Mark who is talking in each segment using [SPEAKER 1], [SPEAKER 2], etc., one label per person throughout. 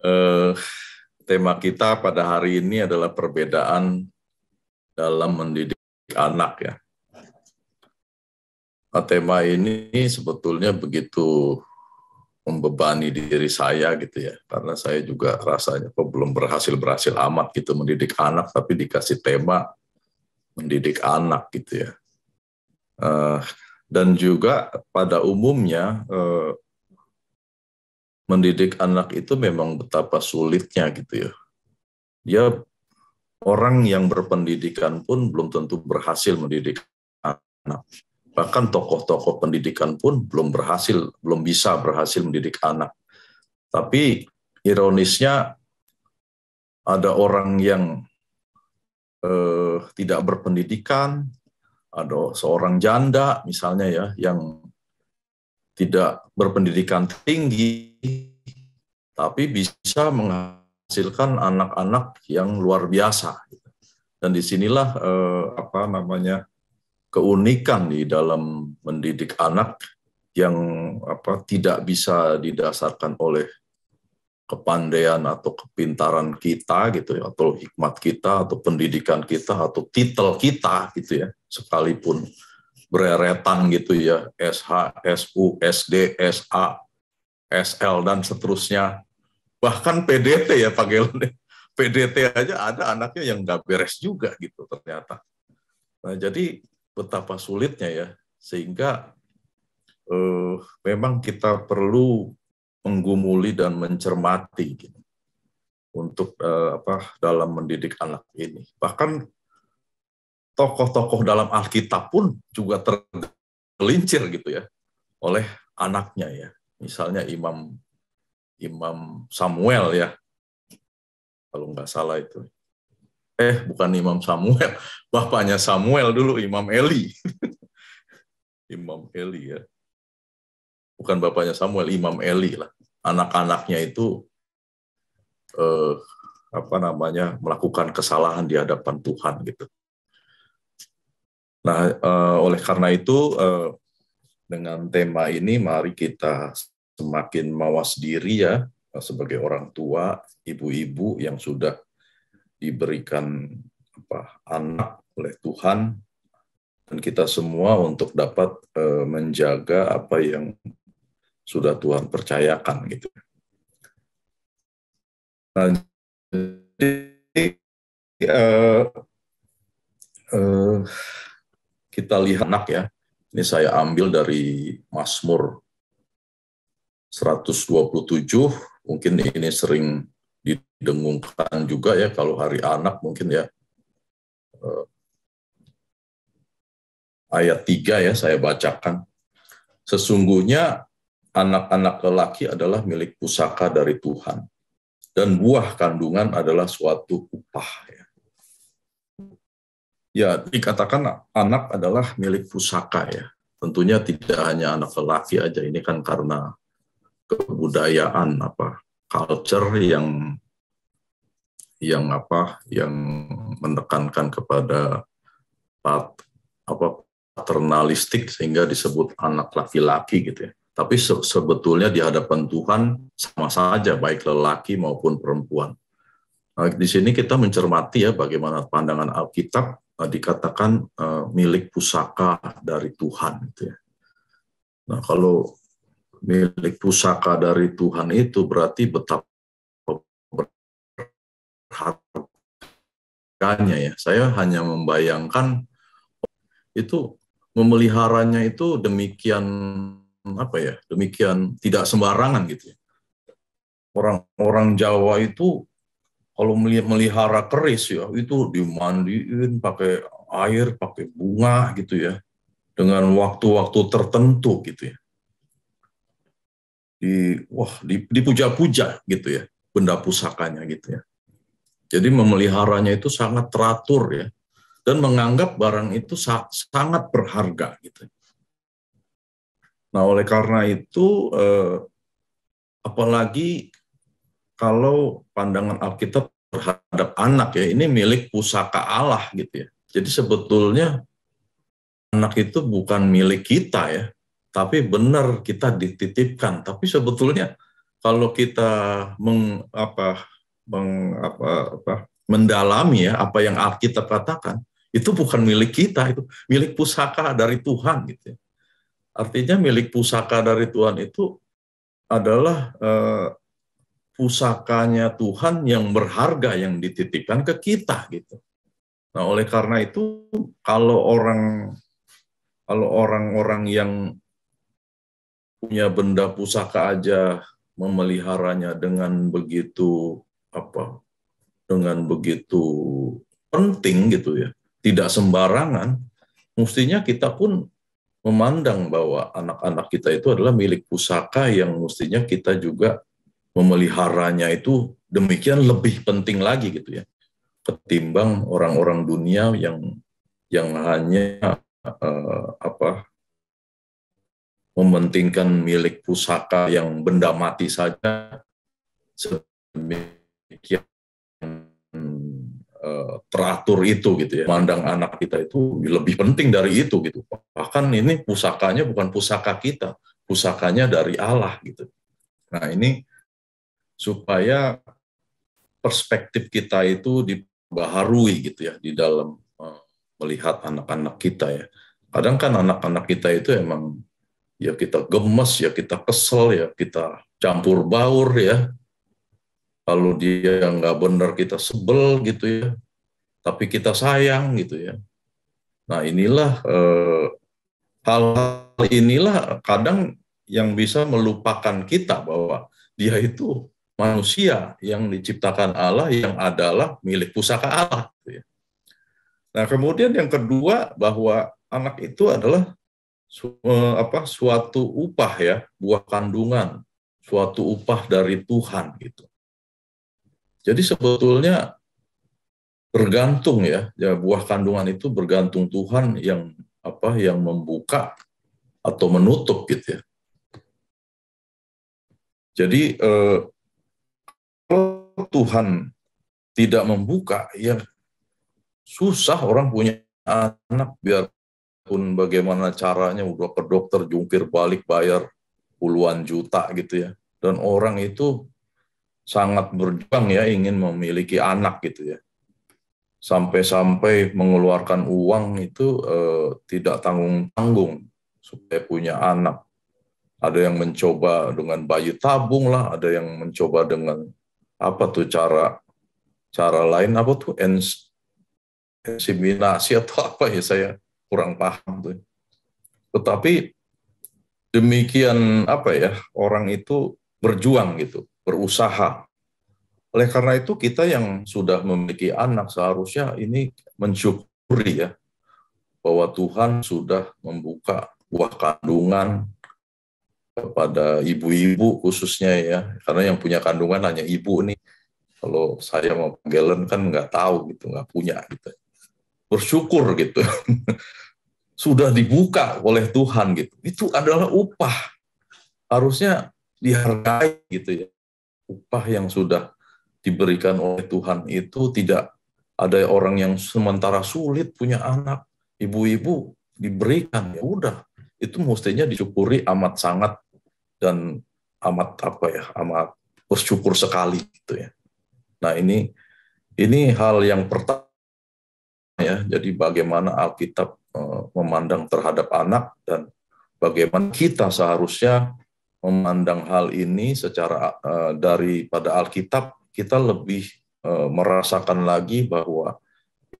[SPEAKER 1] Eh, Tema kita pada hari ini adalah perbedaan dalam mendidik anak ya. Nah, tema ini sebetulnya begitu membebani diri saya gitu ya, karena saya juga rasanya kok belum berhasil amat gitu mendidik anak, tapi dikasih tema mendidik anak gitu ya. Dan juga pada umumnya mendidik anak itu memang betapa sulitnya gitu ya. Dia orang yang berpendidikan pun belum tentu berhasil mendidik anak. Bahkan tokoh-tokoh pendidikan pun belum bisa berhasil mendidik anak. Tapi ironisnya ada orang yang tidak berpendidikan, ada seorang janda misalnya ya, yang tidak berpendidikan tinggi, tapi bisa menghasilkan anak-anak yang luar biasa. Dan disinilah keunikan di dalam mendidik anak yang tidak bisa didasarkan oleh kepandaian atau kepintaran kita gitu ya, atau hikmat kita atau pendidikan kita atau titel kita gitu ya, sekalipun bereretan gitu ya, SH, SU, SD, SA, SL dan seterusnya, bahkan PDT ya Pak Gelon, PDT aja ada anaknya yang nggak beres juga gitu ternyata. Nah, jadi betapa sulitnya ya, sehingga memang kita perlu menggumuli dan mencermati gitu, untuk dalam mendidik anak ini. Bahkan tokoh-tokoh dalam Alkitab pun juga tergelincir gitu ya oleh anaknya ya. Misalnya Imam Samuel ya, kalau nggak salah itu. Bukan Imam Samuel, bapaknya Samuel dulu, Imam Eli. Imam Eli ya. Bukan bapaknya Samuel, Imam Eli lah. Anak-anaknya itu melakukan kesalahan di hadapan Tuhan gitu. Nah, oleh karena itu dengan tema ini mari kita semakin mawas diri ya sebagai orang tua, ibu-ibu yang sudah diberikan anak oleh Tuhan, dan kita semua untuk dapat menjaga apa yang sudah Tuhan percayakan gitu. Nah, jadi kita lihat anak ya. Ini saya ambil dari Mazmur 127, mungkin ini sering didengungkan juga ya kalau hari anak mungkin ya. Ayat 3 ya saya bacakan. Sesungguhnya anak-anak lelaki adalah milik pusaka dari Tuhan, dan buah kandungan adalah suatu upah. Ya, dikatakan anak adalah milik pusaka ya. Tentunya tidak hanya anak lelaki aja, ini kan karena kebudayaan culture yang menekankan kepada paternalistik sehingga disebut anak laki-laki gitu ya. Tapi sebetulnya di hadapan Tuhan sama saja baik lelaki maupun perempuan. Nah, di sini kita mencermati ya bagaimana pandangan Alkitab dikatakan milik pusaka dari Tuhan gitu ya. Nah, kalau milik pusaka dari Tuhan itu berarti betapa berharganya ya. Saya hanya membayangkan itu memeliharanya itu demikian demikian tidak sembarangan gitu ya. Orang Jawa itu kalau melihara keris ya, itu dimandiin pakai air, pakai bunga gitu ya, dengan waktu-waktu tertentu gitu ya. Dipuja-puja gitu ya, benda pusakanya gitu ya. Jadi memeliharanya itu sangat teratur ya, dan menganggap barang itu sangat berharga gitu. Nah, oleh karena itu, apalagi kalau pandangan Alkitab terhadap anak ya, ini milik pusaka Allah gitu ya. Jadi sebetulnya anak itu bukan milik kita ya, tapi benar kita dititipkan. Tapi sebetulnya kalau kita mendalami ya apa yang Alkitab katakan, itu bukan milik kita, itu milik pusaka dari Tuhan gitu ya. Artinya milik pusaka dari Tuhan itu adalah pusakanya Tuhan yang berharga yang dititipkan ke kita gitu. Nah, oleh karena itu kalau orang-orang yang punya benda pusaka aja memeliharanya dengan begitu penting gitu ya, tidak sembarangan, mestinya kita pun memandang bahwa anak-anak kita itu adalah milik pusaka yang mestinya kita juga memeliharanya itu demikian lebih penting lagi gitu ya, ketimbang orang-orang dunia yang hanya mementingkan milik pusaka yang benda mati saja sedemikian teratur itu gitu ya. Mandang anak kita itu lebih penting dari itu gitu. Bahkan ini pusakanya bukan pusaka kita, pusakanya dari Allah gitu. Nah, ini supaya perspektif kita itu dibaharui gitu ya di dalam melihat anak-anak kita ya. Kadang kan anak-anak kita itu emang ya kita gemes, ya kita kesel, ya kita campur baur ya. Kalau dia nggak benar kita sebel gitu ya. Tapi kita sayang gitu ya. Nah, inilah hal-hal inilah kadang yang bisa melupakan kita bahwa dia itu manusia yang diciptakan Allah yang adalah milik pusaka Allah. Gitu ya. Nah, kemudian yang kedua bahwa anak itu adalah suatu upah ya, buah kandungan, suatu upah dari Tuhan gitu. Jadi sebetulnya bergantung ya buah kandungan itu bergantung Tuhan yang membuka atau menutup gitu ya. Jadi kalau Tuhan tidak membuka ya susah orang punya anak biarpun bagaimana caranya udah ke dokter jungkir balik bayar puluhan juta gitu ya. Dan orang itu sangat berjuang ya ingin memiliki anak gitu ya. Sampai-sampai mengeluarkan uang itu tidak tanggung-tanggung supaya punya anak. Ada yang mencoba dengan bayi tabung lah, ada yang mencoba dengan cara lain inseminasi atau apa ya, saya kurang paham tuh. Tetapi demikian orang itu berjuang gitu, berusaha. Oleh karena itu kita yang sudah memiliki anak seharusnya ini mensyukuri ya bahwa Tuhan sudah membuka buah kandungan kepada ibu-ibu khususnya ya, karena yang punya kandungan hanya ibu nih. Kalau saya mau Galen kan nggak tahu gitu, nggak punya gitu. Bersyukur gitu. Sudah dibuka oleh Tuhan gitu. Itu adalah upah. Harusnya dihargai gitu ya. Upah yang sudah diberikan oleh Tuhan itu tidak ada orang yang sementara sulit punya anak, ibu-ibu diberikan ya udah itu mestinya disyukuri amat sangat dan amat amat bersyukur sekali gitu ya. Nah ini hal yang pertama ya. Jadi bagaimana Alkitab memandang terhadap anak dan bagaimana kita seharusnya memandang hal ini secara daripada Alkitab. Kita lebih merasakan lagi bahwa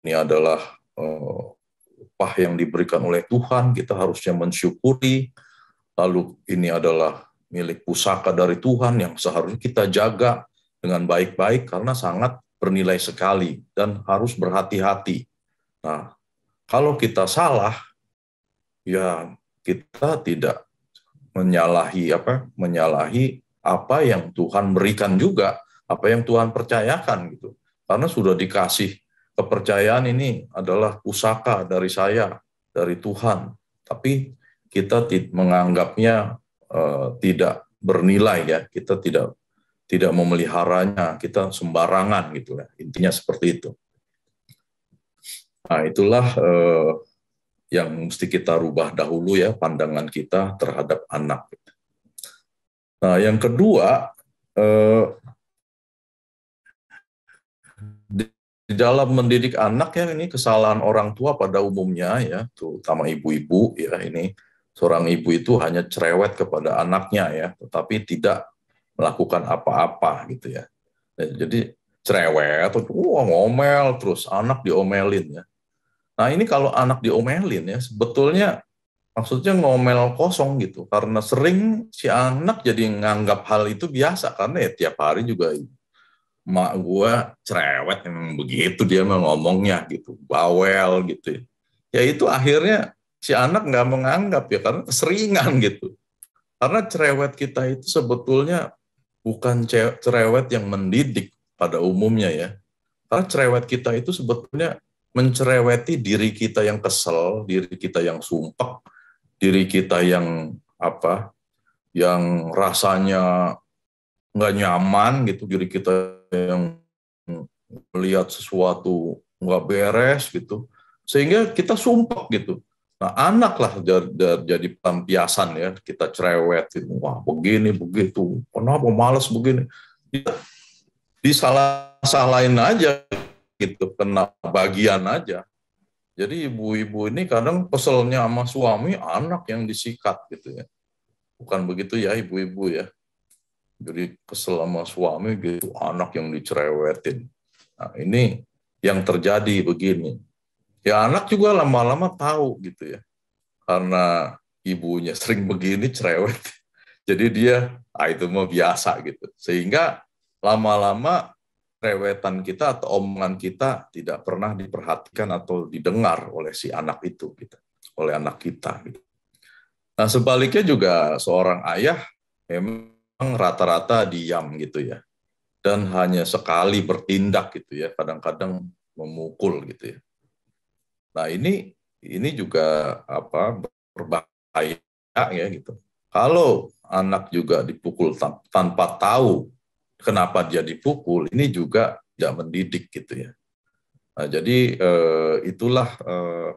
[SPEAKER 1] ini adalah upah yang diberikan oleh Tuhan, kita harusnya mensyukuri, lalu ini adalah milik pusaka dari Tuhan yang seharusnya kita jaga dengan baik-baik karena sangat bernilai sekali dan harus berhati-hati. Nah, kalau kita salah, ya kita tidak menyalahi apa yang Tuhan berikan juga, apa yang Tuhan percayakan gitu. Karena sudah dikasih kepercayaan ini adalah pusaka dari saya, dari Tuhan. Tapi kita menganggapnya tidak bernilai ya, kita tidak memeliharanya, kita sembarangan gitu ya. Intinya seperti itu. Nah, itulah yang mesti kita rubah dahulu ya pandangan kita terhadap anak. Nah, yang kedua eh, di dalam mendidik anak ya, ini kesalahan orang tua pada umumnya ya, terutama ibu-ibu ya, ini seorang ibu itu hanya cerewet kepada anaknya ya, tetapi tidak melakukan apa-apa gitu ya. Jadi cerewet, ngomel terus, anak diomelin ya. Nah ini kalau anak diomelin ya, sebetulnya maksudnya ngomel kosong gitu, karena sering si anak jadi nganggap hal itu biasa, karena ya tiap hari juga mak gue cerewet, emang begitu dia mah ngomongnya gitu, bawel gitu ya. Ya itu akhirnya si anak nggak menganggap ya, karena keseringan gitu. Karena cerewet kita itu sebetulnya bukan cerewet yang mendidik pada umumnya ya. Karena cerewet kita itu sebetulnya mencereweti diri kita yang kesel, diri kita yang sumpek, diri kita yang apa, yang rasanya nggak nyaman gitu, diri kita yang melihat sesuatu nggak beres gitu, sehingga kita sumpek gitu. Nah, anak lah jadi pelampiasan ya, kita cerewet gitu. Wah begini begitu, kenapa malas begini, disalah-salahin aja gitu, kena bagian aja. Jadi ibu-ibu ini kadang keselnya sama suami, anak yang disikat gitu ya. Bukan begitu ya ibu-ibu ya. Jadi kesel sama suami gitu, anak yang dicerewetin. Nah, ini yang terjadi begini. Ya anak juga lama-lama tahu gitu ya. Karena ibunya sering begini cerewet. Jadi dia, itu mah biasa gitu. Sehingga lama-lama rewetan kita atau omongan kita tidak pernah diperhatikan atau didengar oleh si anak itu gitu, oleh anak kita gitu. Nah, sebaliknya juga seorang ayah memang rata-rata diam gitu ya, dan hanya sekali bertindak gitu ya, kadang-kadang memukul gitu ya. Nah, ini juga apa, berbahaya ya gitu. Kalau anak juga dipukul tanpa tahu kenapa dia dipukul, ini juga tidak mendidik gitu ya. Nah, jadi itulah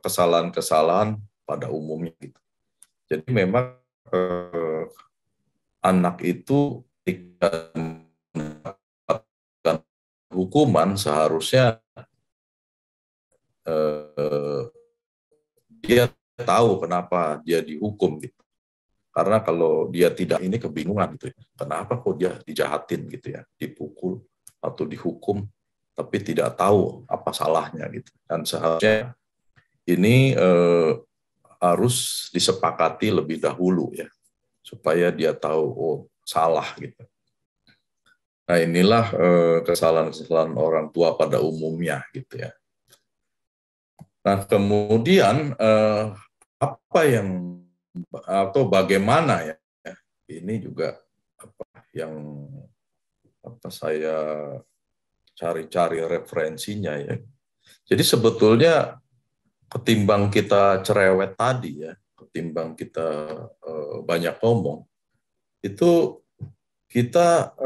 [SPEAKER 1] kesalahan-kesalahan pada umumnya gitu. Jadi memang anak itu ketika mendapatkan hukuman seharusnya eh, dia tahu kenapa dia dihukum gitu. Karena kalau dia tidak, ini kebingungan gitu ya. Kenapa kok dia dijahatin gitu ya, dipukul atau dihukum, tapi tidak tahu apa salahnya gitu. Dan seharusnya ini harus disepakati lebih dahulu ya, supaya dia tahu oh salah gitu. Nah inilah kesalahan-kesalahan orang tua pada umumnya gitu ya. Nah kemudian apa yang atau bagaimana ya, ini juga apa yang saya cari-cari referensinya ya. Jadi sebetulnya ketimbang kita cerewet tadi ya, ketimbang kita banyak ngomong, itu kita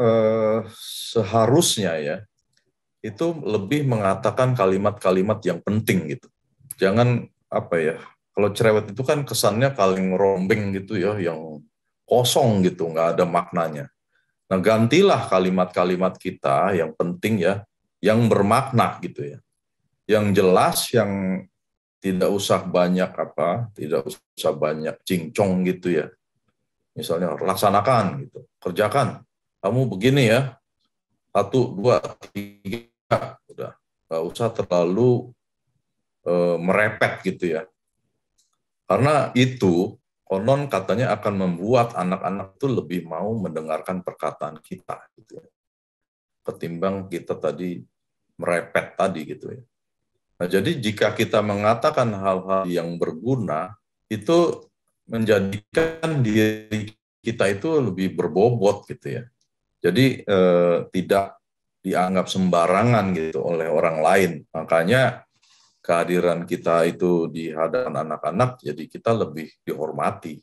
[SPEAKER 1] seharusnya ya itu lebih mengatakan kalimat-kalimat yang penting gitu. Jangan apa ya, kalau cerewet itu kan kesannya kaleng rombeng gitu ya, yang kosong gitu, nggak ada maknanya. Nah, gantilah kalimat-kalimat kita yang penting ya, yang bermakna gitu ya. Yang jelas, yang tidak usah banyak apa, tidak usah banyak cincong gitu ya. Misalnya laksanakan gitu, kerjakan. Kamu begini ya, 1, 2, 3, udah. Nggak usah terlalu merepet gitu ya. Karena itu konon katanya akan membuat anak-anak itu lebih mau mendengarkan perkataan kita gitu ya, ketimbang kita tadi merepet tadi gitu ya. Nah, jadi jika kita mengatakan hal-hal yang berguna, itu menjadikan diri kita itu lebih berbobot gitu ya. Jadi tidak dianggap sembarangan gitu oleh orang lain. Makanya kehadiran kita itu di hadapan anak-anak, jadi kita lebih dihormati.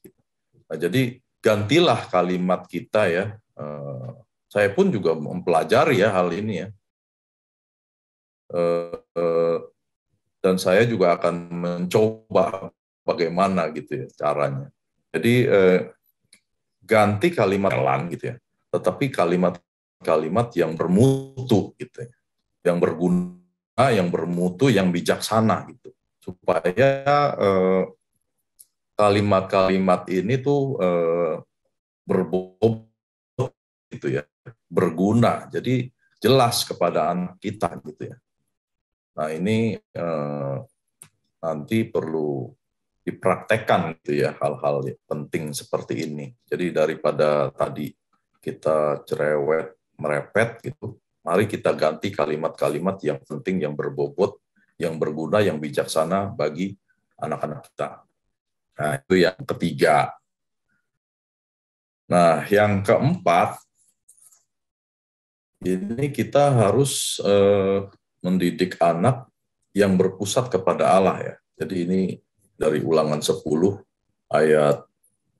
[SPEAKER 1] Nah, jadi gantilah kalimat kita ya. Saya pun juga mempelajari ya hal ini ya. Dan saya juga akan mencoba bagaimana gitu ya caranya. Jadi ganti kalimat elang gitu ya. Tetapi kalimat kalimat yang bermutu gitu ya. Yang berguna, yang bermutu, yang bijaksana gitu. Supaya kalimat-kalimat ini tuh berbobot gitu ya, berguna. Jadi jelas kepada anak kita gitu ya. Nah ini nanti perlu dipraktekkan gitu ya, hal-hal penting seperti ini. Jadi daripada tadi kita cerewet, merepet gitu, mari kita ganti kalimat-kalimat yang penting, yang berbobot, yang berguna, yang bijaksana bagi anak-anak kita. Nah, itu yang ketiga. Nah, yang keempat, ini kita harus mendidik anak yang berpusat kepada Allah ya. Jadi ini dari Ulangan 10 ayat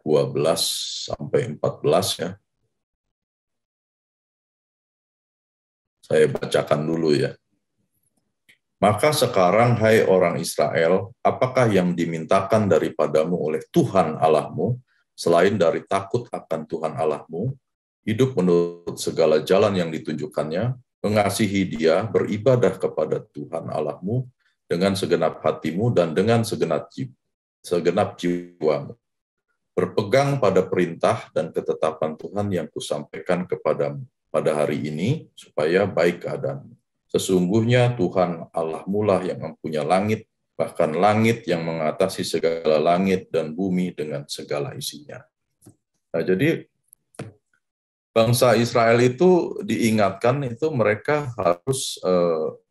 [SPEAKER 1] 12 sampai 14 ya. Saya bacakan dulu ya. Maka sekarang, hai orang Israel, apakah yang dimintakan daripadamu oleh Tuhan Allahmu, selain dari takut akan Tuhan Allahmu, hidup menurut segala jalan yang ditunjukkannya, mengasihi Dia, beribadah kepada Tuhan Allahmu dengan segenap hatimu dan dengan segenap jiwamu, berpegang pada perintah dan ketetapan Tuhan yang kusampaikan kepadamu pada hari ini, supaya baik keadaanmu. Sesungguhnya Tuhan Allahmu lah yang mempunyai langit, bahkan langit yang mengatasi segala langit dan bumi dengan segala isinya. Nah, jadi bangsa Israel itu diingatkan itu mereka harus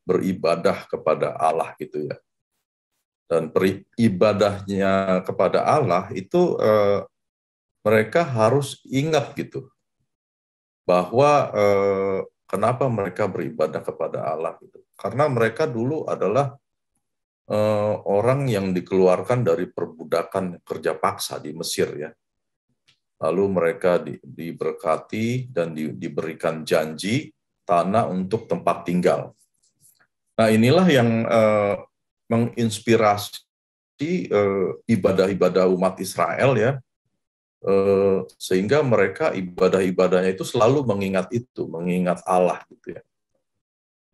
[SPEAKER 1] beribadah kepada Allah gitu ya. Dan beribadahnya kepada Allah itu mereka harus ingat gitu bahwa kenapa mereka beribadah kepada Allah gitu. Karena mereka dulu adalah orang yang dikeluarkan dari perbudakan kerja paksa di Mesir ya. Lalu mereka diberkati dan diberikan janji tanah untuk tempat tinggal. Nah, inilah yang menginspirasi ibadah-ibadah umat Israel ya, sehingga mereka ibadah-ibadahnya itu selalu mengingat Allah gitu ya.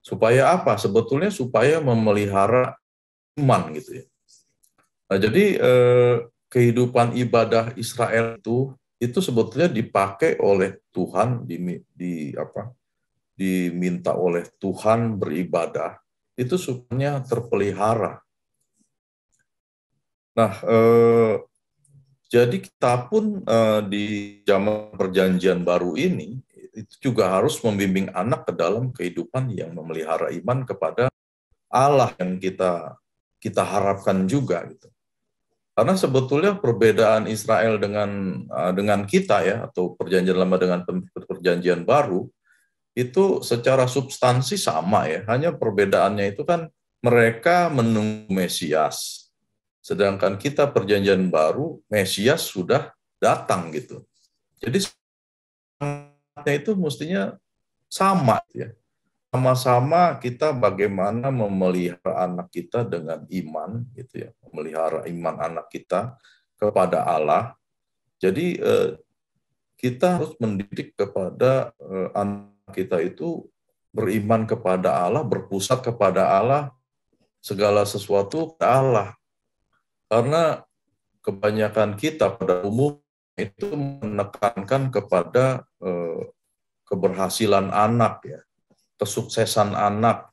[SPEAKER 1] Supaya apa? Sebetulnya supaya memelihara iman gitu ya. Nah, jadi kehidupan ibadah Israel itu sebetulnya dipakai oleh Tuhan, diminta oleh Tuhan beribadah, itu supaya terpelihara. Nah, jadi kita pun di zaman perjanjian baru ini, itu juga harus membimbing anak ke dalam kehidupan yang memelihara iman kepada Allah yang kita harapkan juga gitu. Karena sebetulnya perbedaan Israel dengan kita ya, atau perjanjian lama dengan perjanjian baru, itu secara substansi sama ya, hanya perbedaannya itu kan mereka menunggu Mesias, sedangkan kita perjanjian baru, Mesias sudah datang gitu. Jadi itu mestinya sama ya. Sama-sama kita bagaimana memelihara anak kita dengan iman gitu ya, memelihara iman anak kita kepada Allah. Jadi kita harus mendidik kepada anak kita itu beriman kepada Allah, berpusat kepada Allah, segala sesuatu ke Allah. Karena kebanyakan kita pada umum itu menekankan kepada keberhasilan anak ya, kesuksesan anak,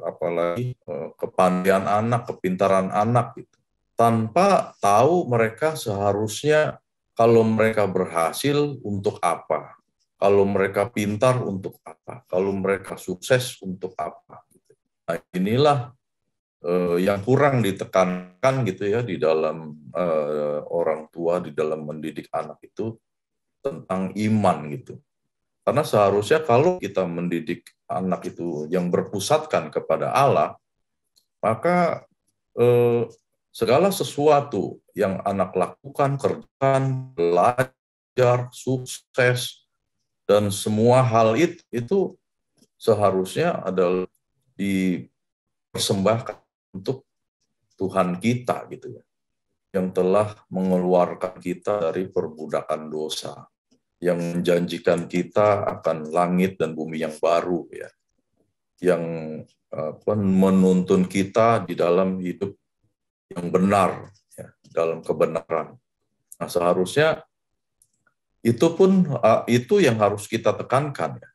[SPEAKER 1] apalagi kepandaian anak, kepintaran anak, gitu. Tanpa tahu mereka seharusnya kalau mereka berhasil untuk apa, kalau mereka pintar untuk apa, kalau mereka sukses untuk apa. Nah, inilah yang kurang ditekankan gitu ya di dalam orang tua, di dalam mendidik anak itu tentang iman gitu. Karena seharusnya kalau kita mendidik anak itu yang berpusatkan kepada Allah, maka segala sesuatu yang anak lakukan, kerjakan, belajar, sukses, dan semua hal itu seharusnya adalah dipersembahkan untuk Tuhan kita gitu ya, yang telah mengeluarkan kita dari perbudakan dosa. yang menjanjikan kita akan langit dan bumi yang baru, ya, yang menuntun kita di dalam hidup yang benar, ya, dalam kebenaran. Nah, seharusnya itu pun itu yang harus kita tekankan, ya,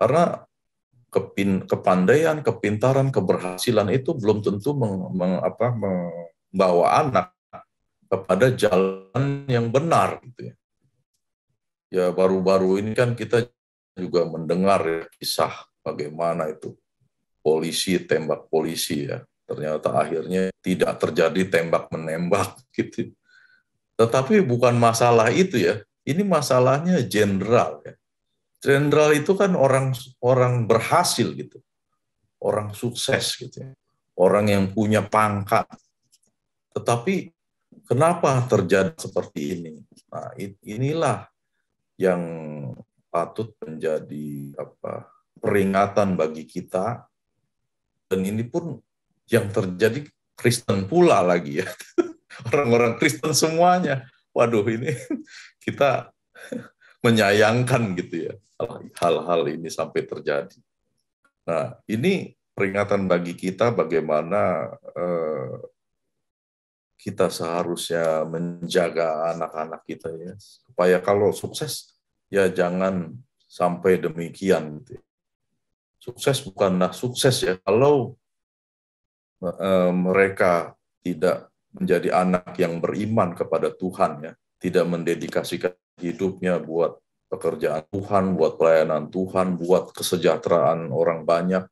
[SPEAKER 1] karena kepandaian, kepintaran, keberhasilan itu belum tentu membawa anak kepada jalan yang benar, gitu ya. Ya, baru-baru ini kan kita juga mendengar, ya, kisah bagaimana itu polisi tembak polisi, ya. Ternyata akhirnya tidak terjadi tembak-menembak gitu. Tetapi bukan masalah itu, ya. Ini masalahnya jenderal, ya. Jenderal itu kan orang berhasil gitu. Orang sukses gitu, ya. Orang yang punya pangkat. Tetapi kenapa terjadi seperti ini? Nah, inilah yang patut menjadi peringatan bagi kita, dan ini pun yang terjadi Kristen pula lagi, ya. Orang-orang Kristen semuanya. Waduh, ini kita menyayangkan gitu, ya, hal-hal ini sampai terjadi. Nah, ini peringatan bagi kita bagaimana kita seharusnya menjaga anak-anak kita, ya, supaya kalau sukses, ya jangan sampai demikian gitu. Sukses bukanlah sukses, ya, kalau mereka tidak menjadi anak yang beriman kepada Tuhan, ya, tidak mendedikasikan hidupnya buat pekerjaan Tuhan, buat pelayanan Tuhan, buat kesejahteraan orang banyak,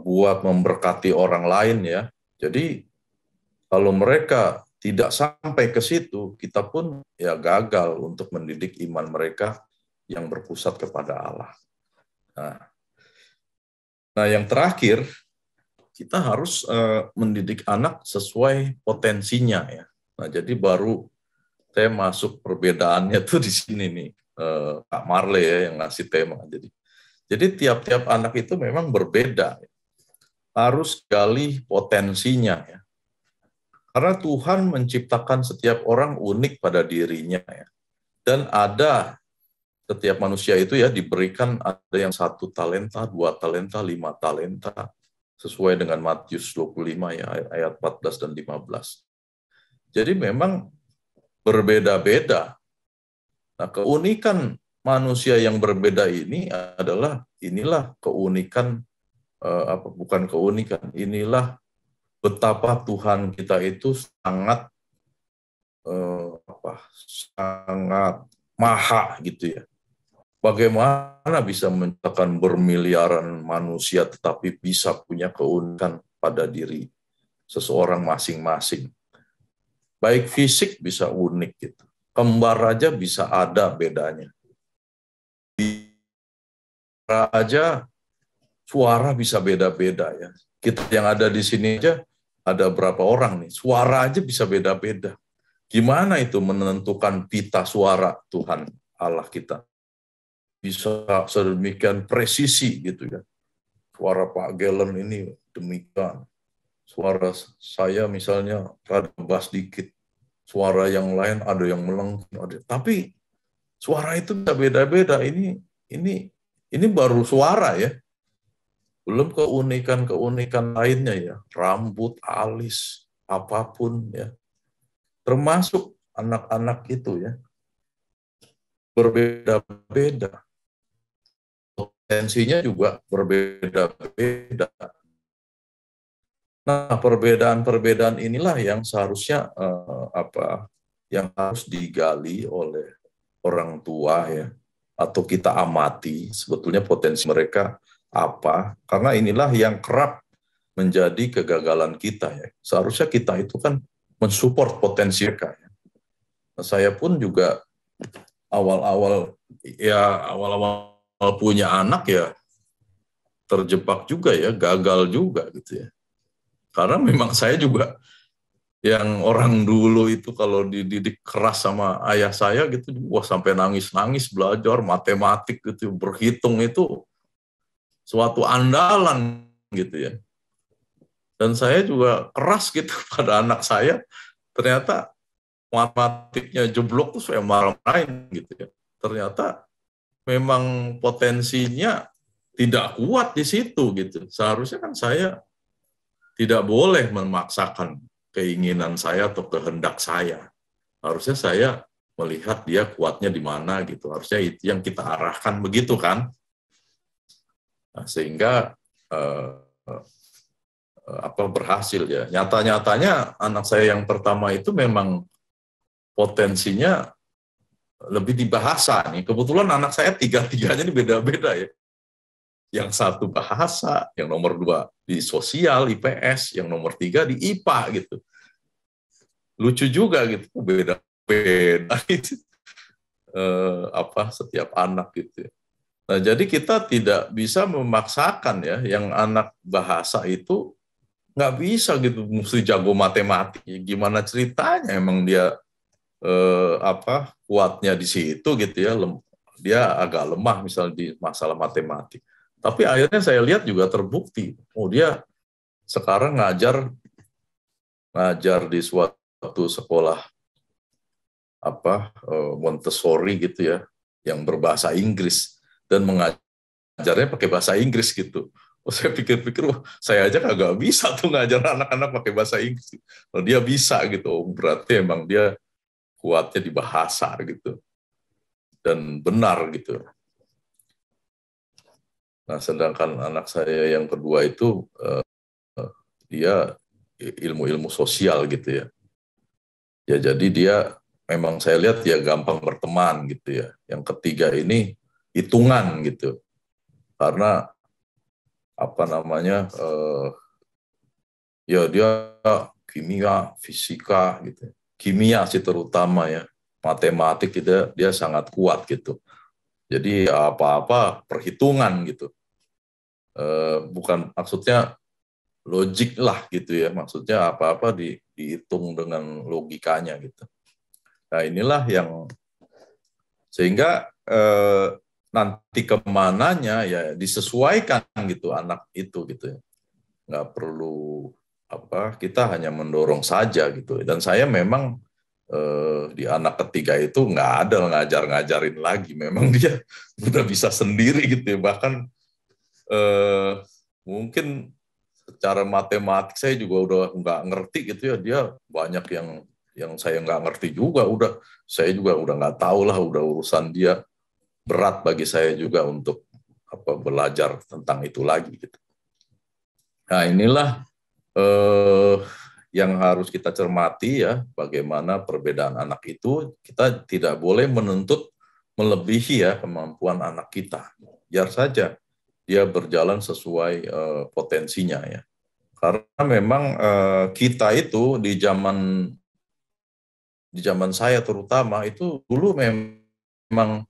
[SPEAKER 1] buat memberkati orang lain, ya. Jadi kalau mereka tidak sampai ke situ, kita pun ya gagal untuk mendidik iman mereka yang berpusat kepada Allah. Nah, yang terakhir, kita harus mendidik anak sesuai potensinya, ya. Nah, jadi baru saya masuk perbedaannya tuh di sini nih, Kak Marley, ya, yang ngasih tema. Jadi tiap-tiap anak itu memang berbeda, ya. Harus gali potensinya, ya. Karena Tuhan menciptakan setiap orang unik pada dirinya, ya. Dan ada setiap manusia itu, ya, diberikan, ada yang 1 talenta, 2 talenta, 5 talenta, sesuai dengan Matius 25, ya, ayat 14 dan 15. Jadi memang berbeda-beda. Nah, keunikan manusia yang berbeda ini inilah keunikan, bukan keunikan, inilah betapa Tuhan kita itu sangat sangat maha gitu, ya. Bagaimana bisa menciptakan bermiliaran manusia tetapi bisa punya keunikan pada diri seseorang masing-masing. Baik fisik bisa unik gitu. Kembar aja bisa ada bedanya. Bicara aja suara bisa beda-beda, ya. Kita yang ada di sini aja ada berapa orang nih, suara aja bisa beda-beda. Gimana itu menentukan pita suara Tuhan Allah kita? Bisa sedemikian presisi gitu, ya. Suara Pak Gelen ini demikian. Suara saya misalnya rada bass dikit. Suara yang lain ada yang melengking. Tapi suara itu bisa beda-beda. Ini baru suara, ya. Belum keunikan-keunikan lainnya, ya. Rambut, alis, apapun, ya. Termasuk anak-anak itu, ya. Berbeda-beda. Potensinya juga berbeda-beda. Nah, perbedaan-perbedaan inilah yang seharusnya yang harus digali oleh orang tua, ya, atau kita amati sebetulnya potensi mereka apa, karena inilah yang kerap menjadi kegagalan kita, ya. Seharusnya kita itu kan mensupport potensi mereka, ya. Nah, saya pun juga awal-awal punya anak, ya, terjebak juga, ya, gagal juga gitu, ya. Karena memang saya juga yang orang dulu itu kalau dididik keras sama ayah saya gitu, wah sampai nangis-nangis belajar matematik gitu, berhitung itu suatu andalan gitu, ya. Dan saya juga keras gitu pada anak saya, ternyata matematiknya jeblok tuh saya marah-marahin gitu, ya. ternyata memang potensinya tidak kuat di situ gitu. Seharusnya kan saya tidak boleh memaksakan keinginan saya atau kehendak saya. Harusnya saya melihat dia kuatnya di mana gitu. Harusnya itu yang kita arahkan begitu kan. Nah, sehingga berhasil ya. Nyata-nyatanya anak saya yang pertama itu memang potensinya lebih di bahasa nih. Kebetulan anak saya tiga-tiganya ini beda-beda ya. Yang satu bahasa, yang nomor 2 di sosial, IPS, yang nomor 3 di IPA gitu. Lucu juga gitu, beda-beda gitu. Setiap anak gitu ya. Nah, jadi kita tidak bisa memaksakan ya, yang anak bahasa itu nggak bisa gitu, mesti jago matematik. Gimana ceritanya emang dia kuatnya di situ gitu ya, dia agak lemah misalnya di masalah matematik. Tapi akhirnya saya lihat juga terbukti, dia sekarang ngajar di suatu sekolah Montessori gitu ya, yang berbahasa Inggris dan mengajarnya pakai bahasa Inggris gitu. Saya pikir-pikir, wah, saya aja kagak bisa tuh ngajar anak-anak pakai bahasa Inggris. Kalau dia bisa gitu, berarti emang dia kuatnya di bahasa gitu. Dan benar gitu. Nah, sedangkan anak saya yang kedua itu dia ilmu-ilmu sosial gitu ya. Ya jadi dia memang saya lihat dia gampang berteman gitu ya. Yang ketiga ini hitungan gitu. Karena ya dia kimia, fisika gitu. Kimia sih terutama ya. Matematik dia sangat kuat gitu. Jadi apa-apa perhitungan gitu. Bukan maksudnya logik lah gitu ya, maksudnya apa-apa dihitung dengan logikanya gitu. Nah inilah yang sehingga nanti kemananya ya disesuaikan gitu anak itu gitu ya, nggak perlu kita hanya mendorong saja gitu. Dan saya memang di anak ketiga itu nggak ada ngajarin lagi, memang dia udah bisa sendiri gitu ya, bahkan mungkin secara matematik saya juga udah nggak ngerti gitu ya, dia banyak yang saya nggak ngerti juga, saya juga udah nggak tahu lah, udah urusan dia, berat bagi saya juga untuk belajar tentang itu lagi gitu. Nah inilah yang harus kita cermati ya, bagaimana perbedaan anak itu, kita tidak boleh menuntut melebihi ya kemampuan anak kita, biar saja dia berjalan sesuai potensinya ya. Karena memang kita itu di zaman saya terutama itu dulu memang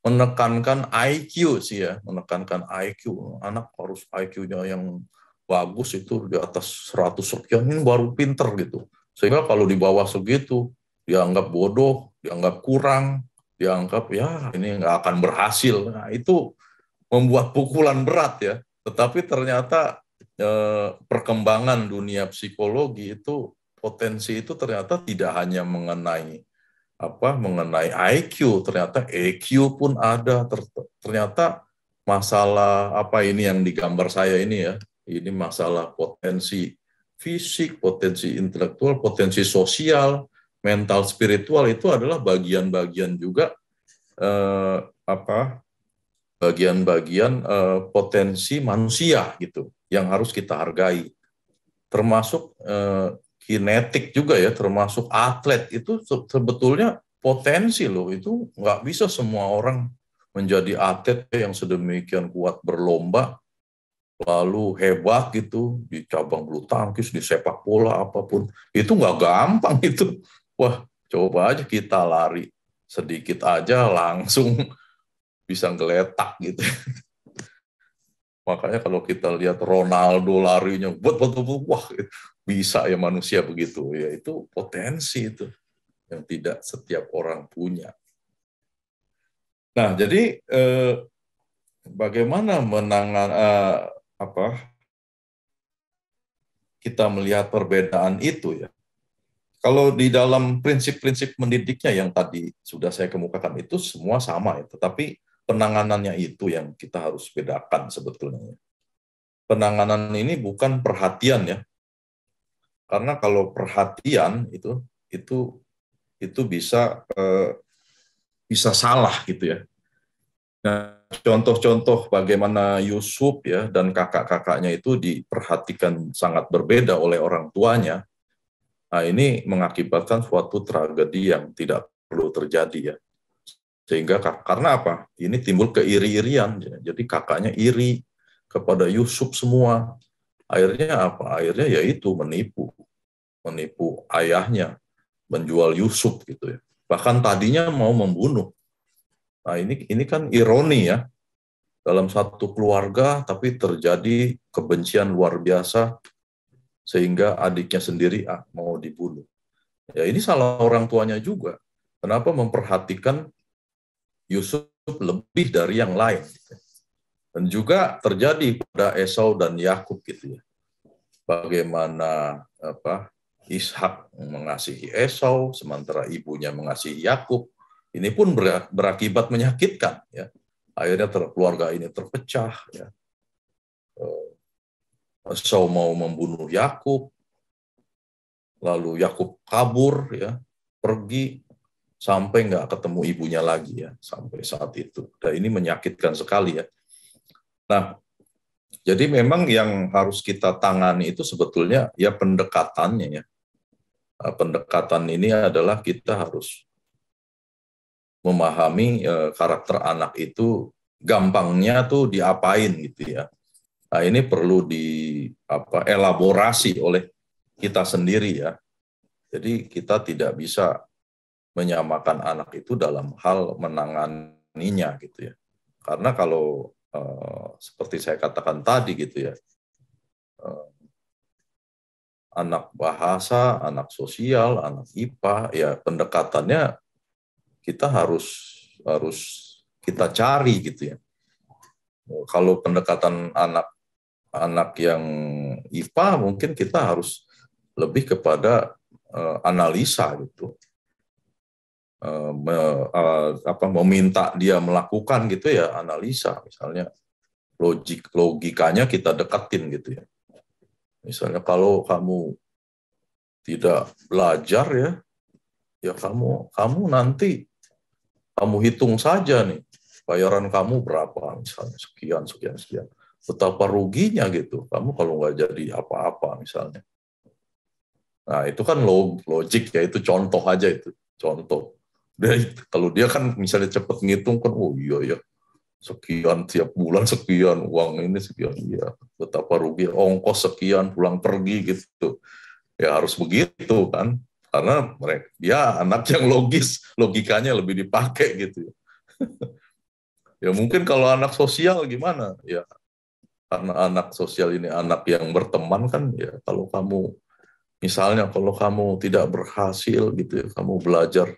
[SPEAKER 1] menekankan IQ sih ya, menekankan IQ. Anak harus IQ-nya yang bagus, itu di atas 100 sekian ini baru pinter gitu. Sehingga kalau di bawah segitu dianggap bodoh, dianggap kurang, dianggap ya ini nggak akan berhasil. Nah, itu membuat pukulan berat ya. Tetapi ternyata perkembangan dunia psikologi itu, potensi itu ternyata tidak hanya mengenai IQ, ternyata EQ pun ada. Ternyata masalah ini yang digambar saya ini ya, ini masalah potensi fisik, potensi intelektual, potensi sosial, mental, spiritual, itu adalah bagian-bagian juga bagian-bagian potensi manusia gitu yang harus kita hargai, termasuk kinetik juga ya, termasuk atlet itu sebetulnya potensi loh, itu nggak bisa semua orang menjadi atlet yang sedemikian kuat berlomba lalu hebat gitu di cabang bulu tangkis, di sepak bola apapun, itu nggak gampang itu. Wah, coba aja kita lari sedikit aja langsung bisa ngeletak gitu. Makanya kalau kita lihat Ronaldo larinya, wah, bisa ya manusia begitu. Ya itu potensi itu yang tidak setiap orang punya. Nah, jadi bagaimana kita melihat perbedaan itu ya? Kalau di dalam prinsip-prinsip mendidiknya yang tadi sudah saya kemukakan itu semua sama ya, tetapi penanganannya itu yang kita harus bedakan sebetulnya. Penanganan ini bukan perhatian ya, karena kalau perhatian itu bisa salah gitu ya. Nah, contoh-contoh bagaimana Yusuf ya dan kakak-kakaknya itu diperhatikan sangat berbeda oleh orang tuanya. Nah, ini mengakibatkan suatu tragedi yang tidak perlu terjadi ya. Sehingga karena apa? Ini timbul keiri-irian. Jadi kakaknya iri kepada Yusuf semua. Akhirnya apa? Akhirnya yaitu menipu ayahnya, menjual Yusuf gitu ya. Bahkan tadinya mau membunuh. Nah, ini kan ironi ya. Dalam satu keluarga tapi terjadi kebencian luar biasa sehingga adiknya sendiri mau dibunuh. Ya ini salah orang tuanya juga. Kenapa memperhatikan Yusuf lebih dari yang lain? Dan juga terjadi pada Esau dan Yakub gitu ya. Bagaimana Ishak mengasihi Esau sementara ibunya mengasihi Yakub. Ini pun berakibat menyakitkan ya. Akhirnya keluarga ini terpecah ya. Esau mau membunuh Yakub, lalu Yakub kabur ya, pergi sampai nggak ketemu ibunya lagi ya sampai saat itu. Dan ini menyakitkan sekali ya. Nah, jadi memang yang harus kita tangani itu sebetulnya ya pendekatannya ya. Pendekatan ini adalah kita harus memahami karakter anak itu gampangnya tuh diapain gitu ya. Nah, ini perlu elaborasi oleh kita sendiri ya. Jadi kita tidak bisa menyamakan anak itu dalam hal menanganinya gitu ya. Karena kalau seperti saya katakan tadi gitu ya, anak bahasa, anak sosial, anak IPA, ya pendekatannya kita harus kita cari gitu ya. Kalau pendekatan anak yang IPA mungkin kita harus lebih kepada analisa gitu, meminta dia melakukan gitu ya, analisa misalnya logikanya kita dekatin gitu ya. Misalnya kalau kamu tidak belajar ya kamu nanti kamu hitung saja nih bayaran kamu berapa misalnya sekian sekian sekian. Betapa ruginya gitu. Kamu kalau nggak jadi apa-apa misalnya. Nah itu kan logik ya, itu contoh aja itu contoh. Kalau dia kan misalnya cepat ngitung kan, oh iya ya sekian tiap bulan sekian uang ini sekian ya betapa rugi ongkos sekian pulang pergi gitu ya harus begitu kan karena dia anak yang logikanya lebih dipakai gitu ya mungkin kalau anak sosial gimana ya karena anak sosial ini anak yang berteman kan ya kalau kamu misalnya kalau kamu tidak berhasil gitu ya kamu belajar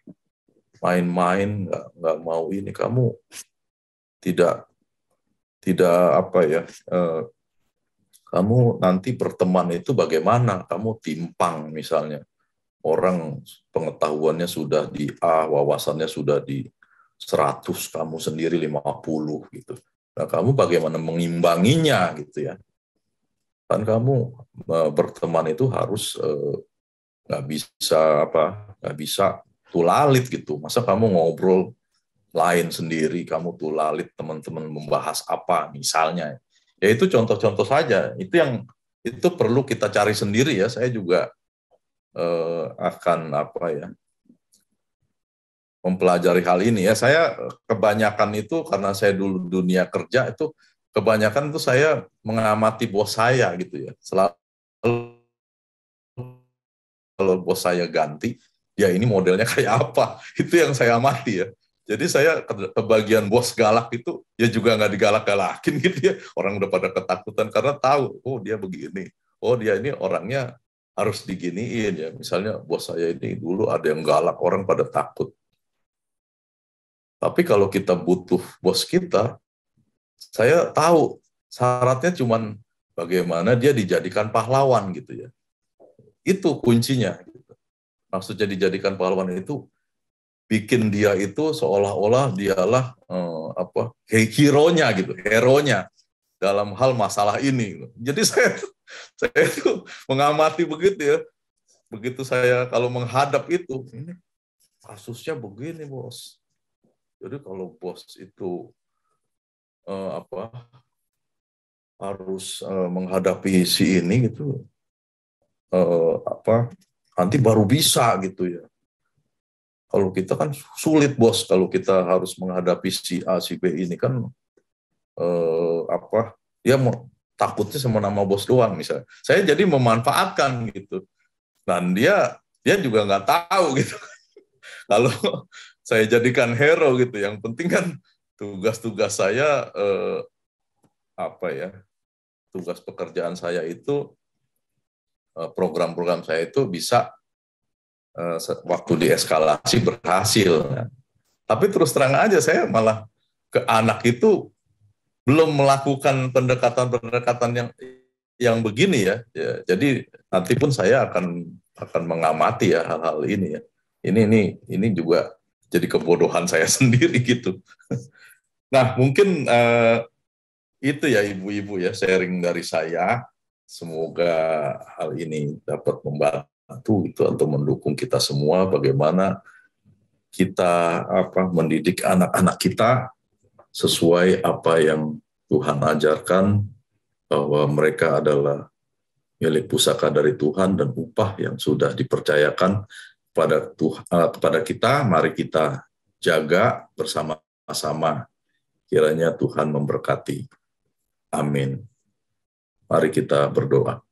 [SPEAKER 1] main-main nggak mau ini kamu tidak apa ya kamu nanti berteman itu bagaimana kamu timpang misalnya orang pengetahuannya sudah di A wawasannya sudah di 100 kamu sendiri 50 gitu nah kamu bagaimana mengimbanginya gitu ya kan kamu berteman itu harus nggak bisa tulalit gitu masa kamu ngobrol lain sendiri, kamu tulalit teman-teman membahas apa misalnya. Ya itu contoh-contoh saja. Itu perlu kita cari sendiri ya. Saya juga akan mempelajari hal ini ya. Saya kebanyakan itu karena saya dulu dunia kerja itu kebanyakan itu saya mengamati bos saya gitu ya. Selalu kalau bos saya ganti, ya ini modelnya kayak apa? Itu yang saya amati ya. Jadi saya kebagian bos galak itu ya juga nggak digalak-galakin gitu ya. Orang udah pada ketakutan karena tahu, oh dia begini. Oh dia ini orangnya harus diginiin ya. Misalnya bos saya ini dulu ada yang galak, orang pada takut. Tapi kalau kita butuh bos kita, saya tahu syaratnya cuman bagaimana dia dijadikan pahlawan gitu ya. Itu kuncinya. maksudnya dijadikan pahlawan itu bikin dia itu seolah-olah dialah hero-nya gitu, hero-nya dalam hal masalah ini. Jadi saya itu mengamati begitu ya. Begitu saya kalau menghadap itu, ini kasusnya begini, Bos. Jadi kalau bos itu harus menghadapi si ini gitu, nanti baru bisa gitu ya. Kalau kita kan sulit, Bos, kalau kita harus menghadapi si A si B ini kan dia takutnya sama nama bos doang misalnya. Saya jadi memanfaatkan gitu, dan dia juga nggak tahu gitu. Kalau saya jadikan hero gitu, yang penting kan tugas-tugas saya tugas pekerjaan saya itu, program-program saya itu bisa waktu dieskalasi berhasil. Tapi terus terang aja saya malah ke anak itu belum melakukan pendekatan-pendekatan yang begini ya. Jadi nanti pun saya akan mengamati ya hal-hal ini ya. Ini juga jadi kebodohan saya sendiri gitu. Nah, mungkin itu ya ibu-ibu ya sharing dari saya. Semoga hal ini dapat membantu itu atau mendukung kita semua bagaimana kita mendidik anak-anak kita sesuai apa yang Tuhan ajarkan, bahwa mereka adalah milik pusaka dari Tuhan dan upah yang sudah dipercayakan kepada kita. Mari kita jaga bersama-sama. Kiranya Tuhan memberkati. Amin. Mari kita berdoa.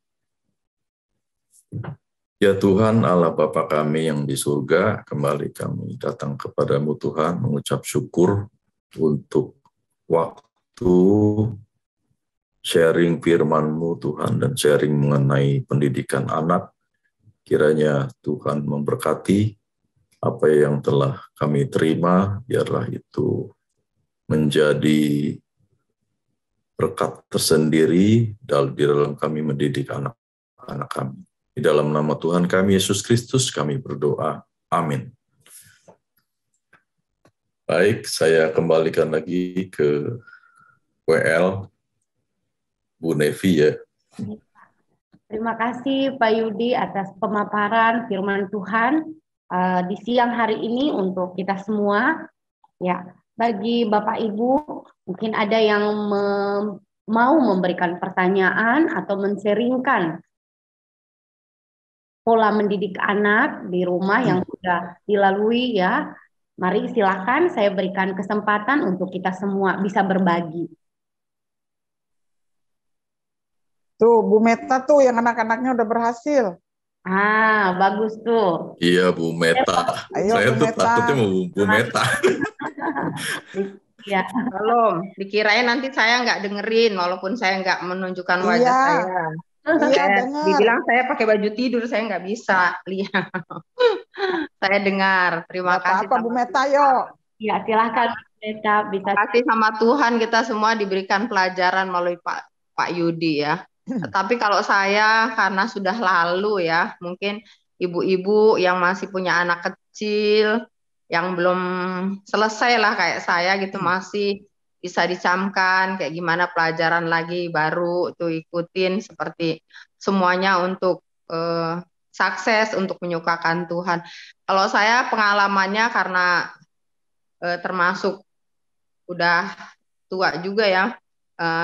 [SPEAKER 1] Ya Tuhan Allah Bapa kami yang di surga, kembali kami datang kepadamu Tuhan, mengucap syukur untuk waktu sharing firman-Mu Tuhan, dan sharing mengenai pendidikan anak. Kiranya Tuhan memberkati apa yang telah kami terima, biarlah itu menjadi berkat tersendiri di dalam kami mendidik anak-anak kami. Di dalam nama Tuhan kami, Yesus Kristus, kami berdoa. Amin. Baik, saya kembalikan lagi ke WL, Bu Nevi ya.
[SPEAKER 2] Terima kasih Pak Yudi atas pemaparan firman Tuhan di siang hari ini untuk kita semua. Ya, bagi Bapak Ibu, mungkin ada yang mau memberikan pertanyaan atau men-sharingkan pola mendidik anak di rumah yang sudah dilalui ya. Mari silakan saya berikan kesempatan untuk kita semua bisa berbagi.
[SPEAKER 3] Tuh, Bu Meta tuh yang anak-anaknya udah berhasil.
[SPEAKER 2] Bagus tuh.
[SPEAKER 1] Iya, Bu Meta.
[SPEAKER 3] Ayo,
[SPEAKER 1] Saya
[SPEAKER 3] Bu
[SPEAKER 1] tuh
[SPEAKER 3] Meta.
[SPEAKER 1] takutnya mau Bu Meta.
[SPEAKER 4] Ya, belum. Dikirain nanti saya nggak dengerin, walaupun saya nggak menunjukkan wajah saya.
[SPEAKER 3] Iya, dengar.
[SPEAKER 4] Dibilang saya pakai baju tidur, saya nggak bisa lihat. Saya dengar. Terima kasih.
[SPEAKER 3] Apa Bu Meta, yuk.
[SPEAKER 2] Ya, silakan Bu Meta. Bisa.
[SPEAKER 4] Terima kasih sama Tuhan kita semua diberikan pelajaran melalui Pak Yudi ya. Tapi kalau saya karena sudah lalu ya, mungkin ibu-ibu yang masih punya anak kecil, yang belum selesai lah kayak saya gitu, masih bisa dicamkan kayak gimana pelajaran lagi baru tuh ikutin, seperti semuanya untuk sukses, untuk menyukakan Tuhan. Kalau saya pengalamannya karena termasuk udah tua juga ya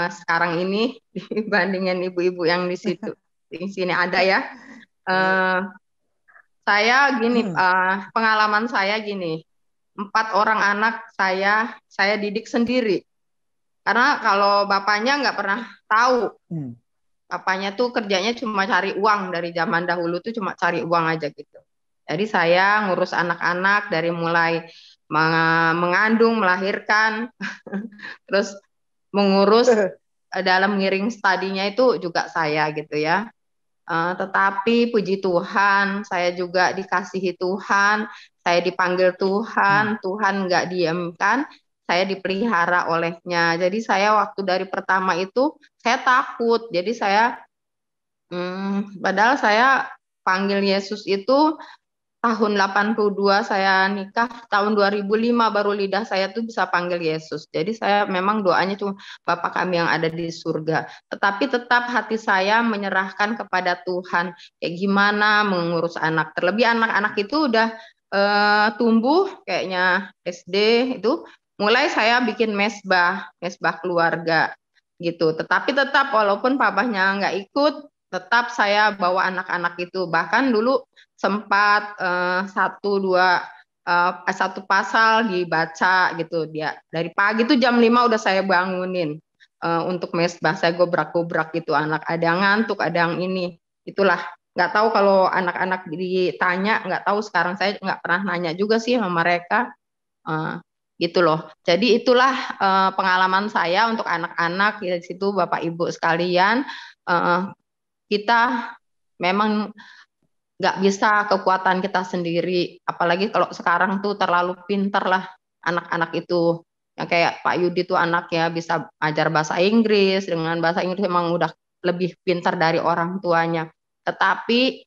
[SPEAKER 4] sekarang ini dibandingin ibu-ibu yang di sini ada ya. Saya gini, pengalaman saya gini, 4 orang anak saya didik sendiri. Karena kalau bapaknya nggak pernah tahu. Bapaknya tuh kerjanya cuma cari uang, dari zaman dahulu tuh cuma cari uang aja gitu. Jadi saya ngurus anak-anak dari mulai mengandung, melahirkan, terus mengurus dalam ngiring studinya itu juga saya gitu ya. Tetapi puji Tuhan, saya juga dikasihi Tuhan, saya dipanggil Tuhan, Tuhan nggak diamkan, saya dipelihara olehnya. Jadi saya waktu dari pertama itu saya takut. Jadi saya, padahal saya panggil Yesus itu tahun 82 saya nikah, tahun 2005 baru lidah saya tuh bisa panggil Yesus. Jadi saya memang doanya cuma Bapa kami yang ada di surga. Tetapi tetap hati saya menyerahkan kepada Tuhan. Kayak gimana mengurus anak. Terlebih anak-anak itu udah tumbuh kayaknya SD itu. Mulai saya bikin mesbah keluarga gitu. Tetapi tetap walaupun papahnya nggak ikut, tetap saya bawa anak-anak itu. Bahkan dulu sempat satu pasal dibaca gitu dia dari pagi tuh jam 5 udah saya bangunin untuk mesbah. Saya gobrak-gobrak gitu, anak ada yang ngantuk, ada yang ini, itulah. Nggak tahu kalau anak-anak ditanya, nggak tahu, sekarang saya nggak pernah nanya juga sih sama mereka gitu loh. Jadi itulah pengalaman saya untuk anak-anak di situ. Bapak Ibu sekalian, kita memang nggak bisa kekuatan kita sendiri, apalagi kalau sekarang tuh terlalu pinter lah anak-anak itu. Yang kayak Pak Yudi tuh anaknya bisa ajar bahasa Inggris, dengan bahasa Inggris memang udah lebih pintar dari orang tuanya. Tetapi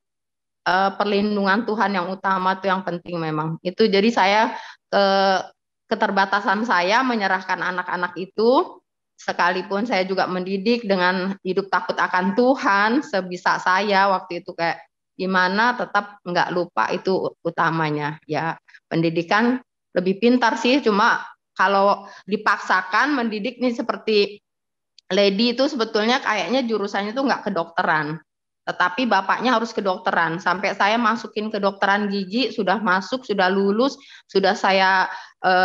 [SPEAKER 4] perlindungan Tuhan yang utama tuh yang penting memang. Itu jadi saya keterbatasan saya menyerahkan anak-anak itu, sekalipun saya juga mendidik dengan hidup takut akan Tuhan sebisa saya waktu itu, kayak gimana tetap nggak lupa itu utamanya. Ya pendidikan lebih pintar sih, cuma kalau dipaksakan mendidik nih seperti Lady itu sebetulnya kayaknya jurusannya tuh nggak kedokteran, tetapi bapaknya harus kedokteran. Sampai saya masukin kedokteran gigi, sudah masuk, sudah lulus, sudah saya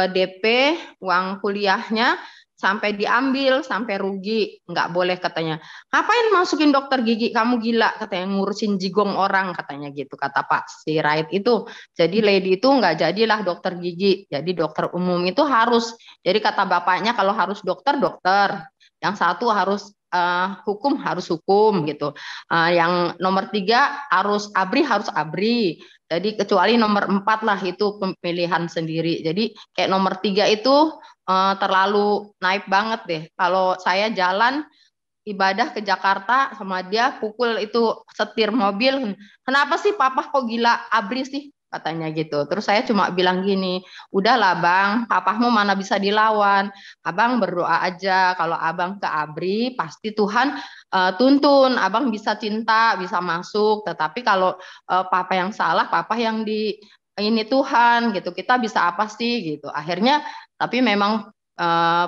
[SPEAKER 4] DP uang kuliahnya, sampai diambil, sampai rugi, nggak boleh katanya. Ngapain masukin dokter gigi, kamu gila katanya, ngurusin jigong orang katanya gitu, kata Pak Sirait itu. Jadi Lady itu nggak jadilah dokter gigi, jadi dokter umum itu harus. Jadi kata bapaknya kalau harus dokter, yang satu harus harus hukum gitu. Yang nomor 3 harus abri. Jadi kecuali nomor 4 lah itu pemilihan sendiri. Jadi kayak nomor 3 itu terlalu naik banget deh. Kalau saya jalan ibadah ke Jakarta sama dia, pukul itu setir mobil, kenapa sih papa kok gila abri sih katanya gitu. Terus saya cuma bilang gini, udahlah bang, papamu mana bisa dilawan, abang berdoa aja, kalau abang ke abri pasti Tuhan tuntun, abang bisa cinta, bisa masuk. Tetapi kalau papa yang salah, papa yang di ini Tuhan gitu, kita bisa apa sih gitu. Akhirnya tapi memang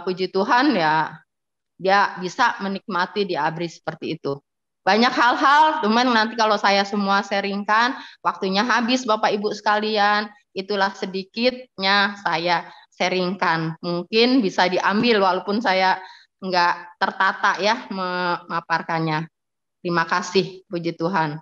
[SPEAKER 4] puji Tuhan ya, dia bisa menikmati di ABRI seperti itu. Banyak hal-hal, cuman nanti kalau saya semua sharingkan, waktunya habis Bapak Ibu sekalian. Itulah sedikitnya saya sharingkan. Mungkin bisa diambil walaupun saya nggak tertata ya memaparkannya. Terima kasih, puji Tuhan.